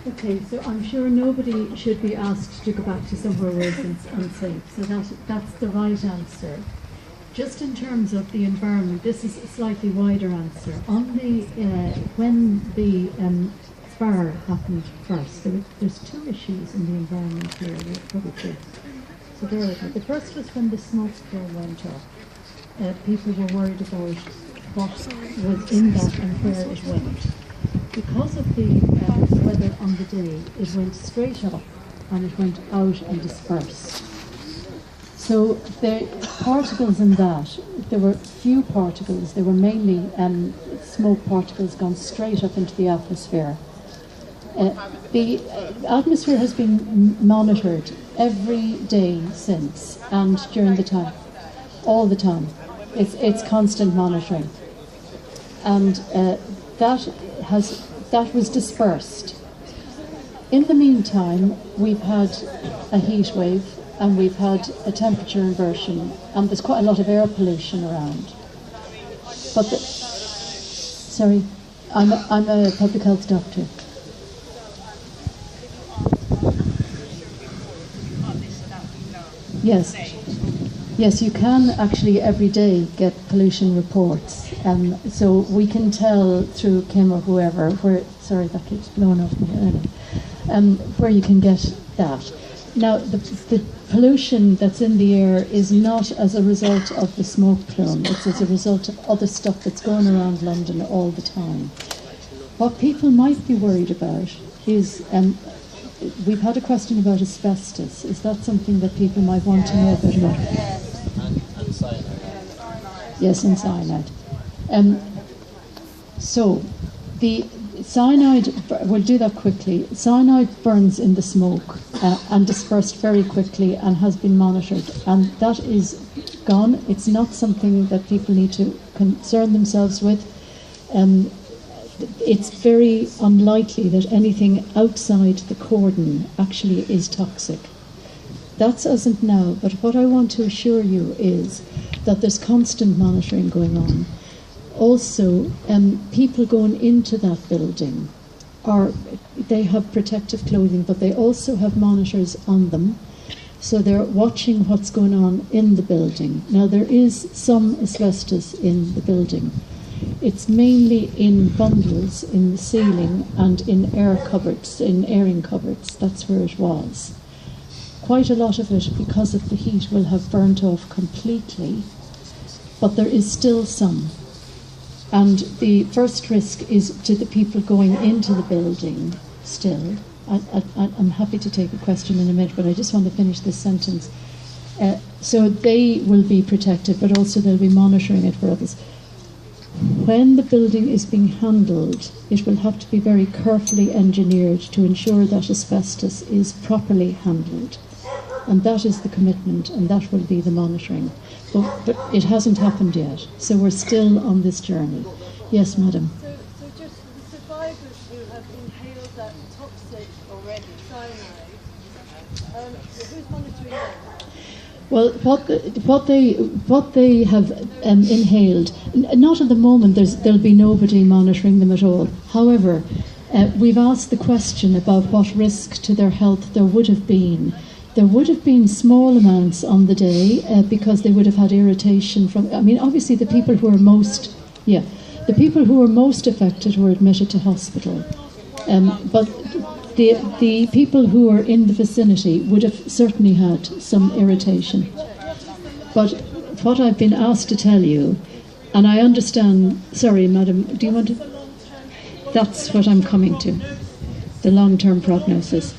Okay, so I'm sure nobody should be asked to go back to somewhere where it's unsafe. So that's the right answer. Just in terms of the environment, this is a slightly wider answer. On the when the fire happened first, there's two issues in the environment here. Probably. So there we go. The first was when the smoke flow went up. People were worried about what was in that and where it went. Because of the weather on the day, it went straight up and it went out and dispersed. So the particles in that, there were few particles, they were mainly smoke particles gone straight up into the atmosphere. The atmosphere has been monitored every day since and during the time, all the time. It's constant monitoring. And that was dispersed. In the meantime, we've had a heat wave and we've had a temperature inversion, and there's quite a lot of air pollution around. But sorry, I'm a public health doctor. Yes, you can actually every day get pollution reports. So we can tell through Kim or whoever, sorry, that keeps blowing off me, where you can get that. Now, the pollution that's in the air is not as a result of the smoke plume, it's as a result of other stuff that's going around London all the time. What people might be worried about is, we've had a question about asbestos. Is that something that people might want to know a bit about? And cyanide. Yes, and cyanide. So, the cyanide, we'll do that quickly. Cyanide burns in the smoke and dispersed very quickly and has been monitored. And that is gone. It's not something that people need to concern themselves with. It's very unlikely that anything outside the cordon actually is toxic. That's as of now, but what I want to assure you is that there's constant monitoring going on. Also, people going into that building they have protective clothing, but they also have monitors on them, so they're watching what's going on in the building. Now, there is some asbestos in the building. It's mainly in bundles in the ceiling and in air cupboards, in airing cupboards. That's where it was. Quite a lot of it, because of the heat, will have burnt off completely, but there is still some. And the first risk is to the people going into the building still. I'm happy to take a question in a minute, but I just want to finish this sentence. So they will be protected, but also they'll be monitoring it for others. When the building is being handled, it will have to be very carefully engineered to ensure that asbestos is properly handled. And that is the commitment, and that will be the monitoring. But it hasn't happened yet, so we're still on this journey. Yes, madam. So just the survivors who have inhaled that toxic already, cyanide, who's monitoring them? Well, what they have inhaled, not at the moment. There'll be nobody monitoring them at all. However, we've asked the question about what risk to their health there would have been. There would have been small amounts on the day because they would have had irritation from. I mean, obviously, the people who were most affected were admitted to hospital, but the people who were in the vicinity would have certainly had some irritation. But what I've been asked to tell you, and I understand. Sorry, madam, do you want to? That's what I'm coming to. The long-term prognosis.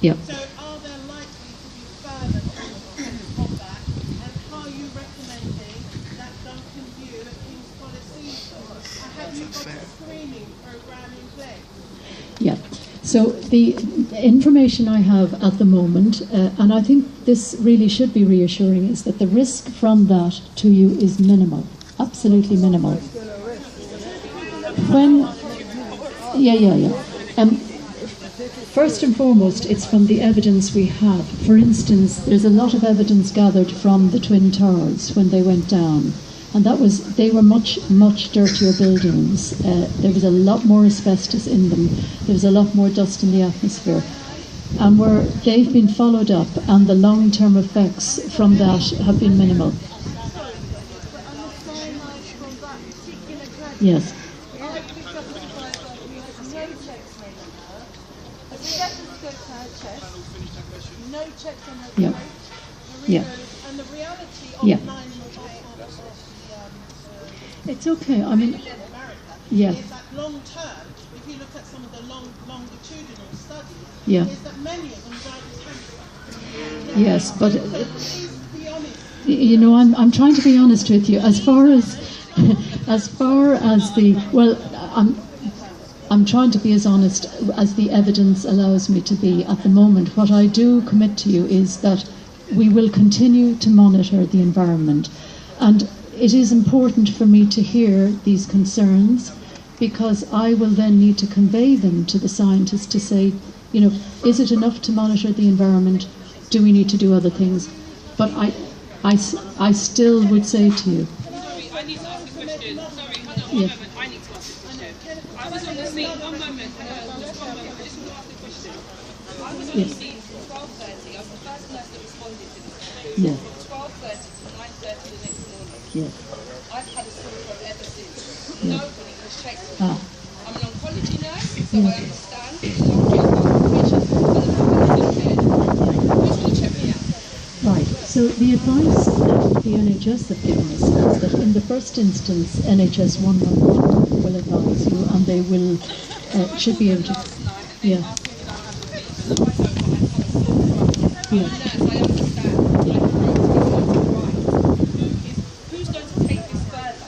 Yeah. So are there likely to be further consequences of that, and are you recommending that Duncan View at King's College Seaford? And have you got a screening programme in place? Yeah. So the information I have at the moment, and I think this really should be reassuring, is that the risk from that to you is minimal, absolutely minimal. First and foremost, it's from the evidence we have. For instance, there's a lot of evidence gathered from the Twin Towers when they went down. And they were much dirtier buildings. There was a lot more asbestos in them. There was a lot more dust in the atmosphere. And they've been followed up, and the long-term effects from that have been minimal. Yes. No checks on her Yeah. throat, Yeah. and the reality of Yeah. 9/11 It's okay. I mean, in America yeah. is that long term, if you look at some of the longitudinal studies, Yeah. is that many of them died of cancer. Yes, but Please be honest. you know, I'm trying to be honest with you. As far as I'm trying to be as honest as the evidence allows me to be at the moment. What I do commit to you is that we will continue to monitor the environment, and it is important for me to hear these concerns, because I will then need to convey them to the scientists to say, you know, is it enough to monitor the environment? Do we need to do other things? But I still would say to you. Sorry, I need to ask a question. Sorry, hold on, one Yes. moment. I need to ask a question. I was on the scene, one moment. Just one moment. I just want to ask a question. I was on Yes. the scene from 12:30. I was the first nurse that responded to this. Yeah. From 12:30 to 9:30 the next morning. Yeah. I've had a sore throat ever since. Nobody has checked me. Ah. I'm an oncology nurse, so Yeah. I understand. Patients and who's going to check me out? Right. So the advice that the NHS have given us is that in the first instance, NHS 111 will advise you, and they will should be able to. Yeah. Yeah. Who's going to take this further?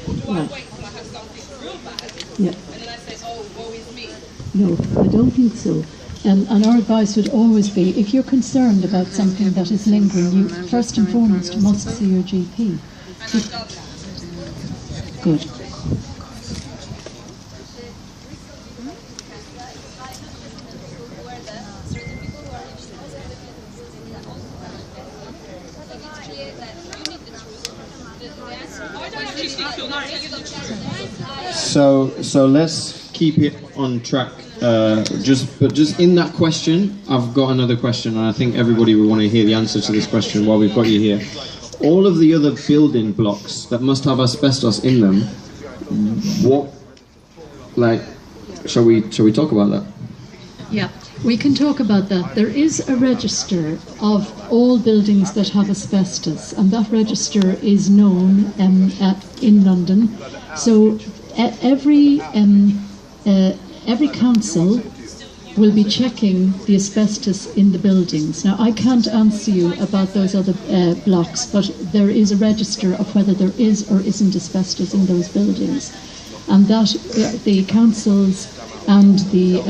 Or do I Right. wait till I have something real bad? Yeah. And then I say, oh, woe is me. No, I don't think so. And our advice would always be, if you're concerned about something that is lingering, you first and foremost must see your GP. And I've done that. Good. So let's keep it on track. Just in that question, I've got another question, and I think everybody will want to hear the answer to this question while we've got you here. All of the other building blocks that must have asbestos in them, shall we talk about that? Yeah, we can talk about that. There is a register of all buildings that have asbestos, and that register is known in London. So every council will be checking the asbestos in the buildings. Now, I can't answer you about those other blocks, but there is a register of whether there is or isn't asbestos in those buildings, and that the councils and the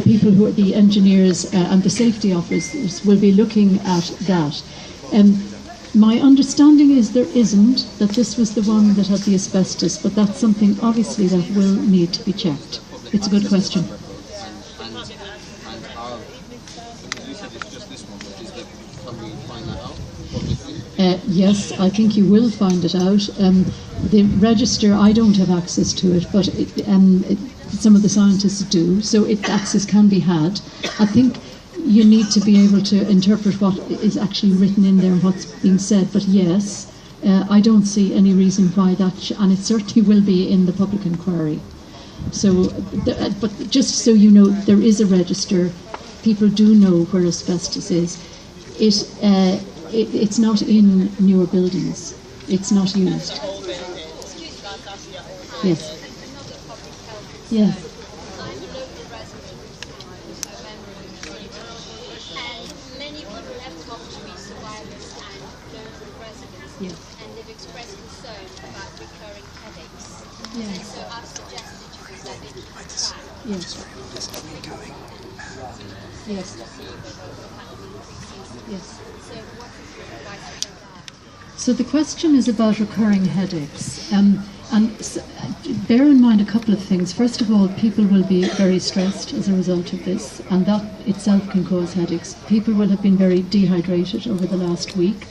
people who are the engineers and the safety officers will be looking at that. My understanding is there isn't, that this was the one that had the asbestos, but that's something obviously that will need to be checked. It's a good question. Yes, I think you will find it out. The register, I don't have access to it, but some of the scientists do, so access can be had. I think you need to be able to interpret what is actually written in there and what's being said, but yes, I don't see any reason why that, and it certainly will be in the public inquiry. So, but just so you know, there is a register. People do know where asbestos is. It's not in newer buildings. It's not used. Yes. Yeah. Many people have talked to me, survivors and local residents, and they've expressed concern about recurring headaches. And so I've suggested to them that they keep track. Yes. Yes. Yes. So what is your advice for that? So the question is about recurring headaches. Bear in mind a couple of things. First of all, people will be very stressed as a result of this, and that itself can cause headaches. People will have been very dehydrated over the last week.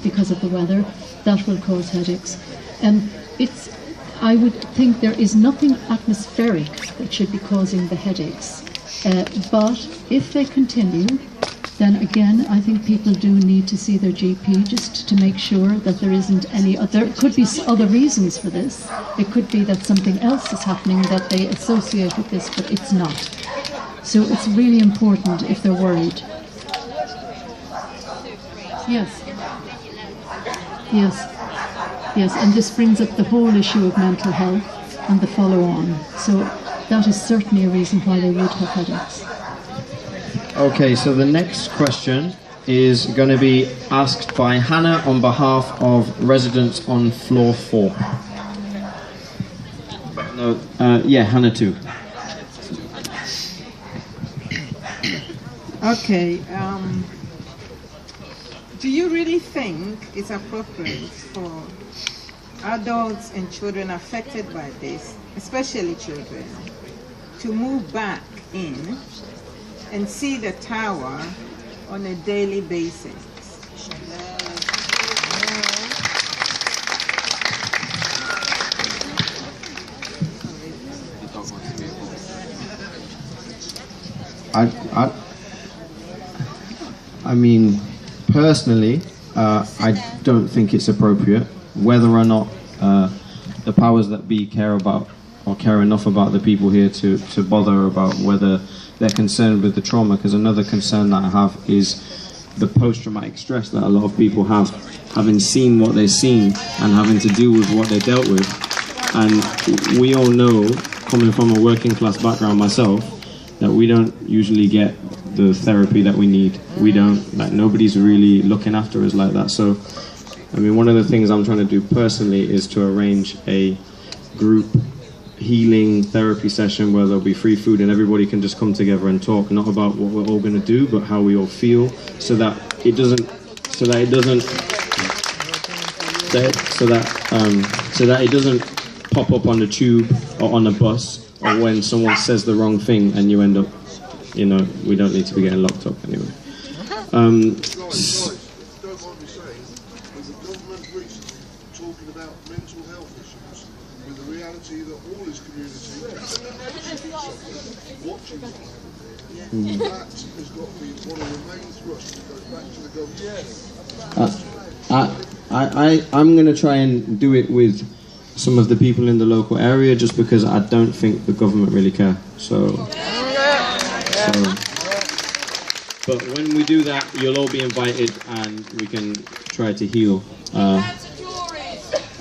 because of the weather. That will cause headaches. And I would think there is nothing atmospheric that should be causing the headaches. But if they continue, then again, I think people do need to see their GP just to make sure that there isn't any other. There could be other reasons for this. It could be that something else is happening that they associate with this, but it's not. So it's really important if they're worried. Yes. Yes. Yes, and this brings up the whole issue of mental health and the follow-on. So that is certainly a reason why they would have headaches. Okay, so the next question is going to be asked by Hannah on behalf of residents on floor 4. No, yeah, Hannah too. Okay, do you really think it's appropriate for adults and children affected by this, especially children, to move back in and see the tower on a daily basis? I mean, personally, I don't think it's appropriate. Whether or not the powers that be care about or care enough about the people here to bother about whether they're concerned with the trauma, because another concern that I have is the post-traumatic stress that a lot of people have, having seen what they've seen and having to deal with what they dealt with. And we all know, coming from a working class background myself, that we don't usually get the therapy that we need. We don't, like, nobody's really looking after us like that. So, I mean, one of the things I'm trying to do personally is to arrange a group healing therapy session where there'll be free food and everybody can just come together and talk, not about what we're all going to do, but how we all feel, so that it doesn't pop up on the tube or on the bus, or when someone says the wrong thing and you end up, you know, we don't need to be getting locked up anyway. Talking about mental health issues, with the reality that all his community watching that has got to be one of the main thrusts that goes back to the government. I'm going to try and do it with some of the people in the local area, just because I don't think the government really care. But when we do that, you'll all be invited and we can try to heal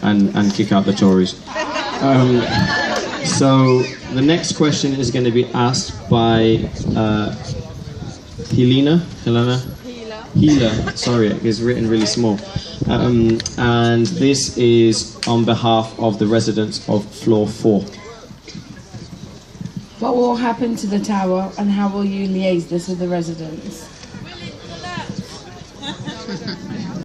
and kick out the Tories. So the next question is going to be asked by Helena, sorry, it's written really small. And this is on behalf of the residents of floor 4. What will happen to the tower and how will you liaise this with the residents?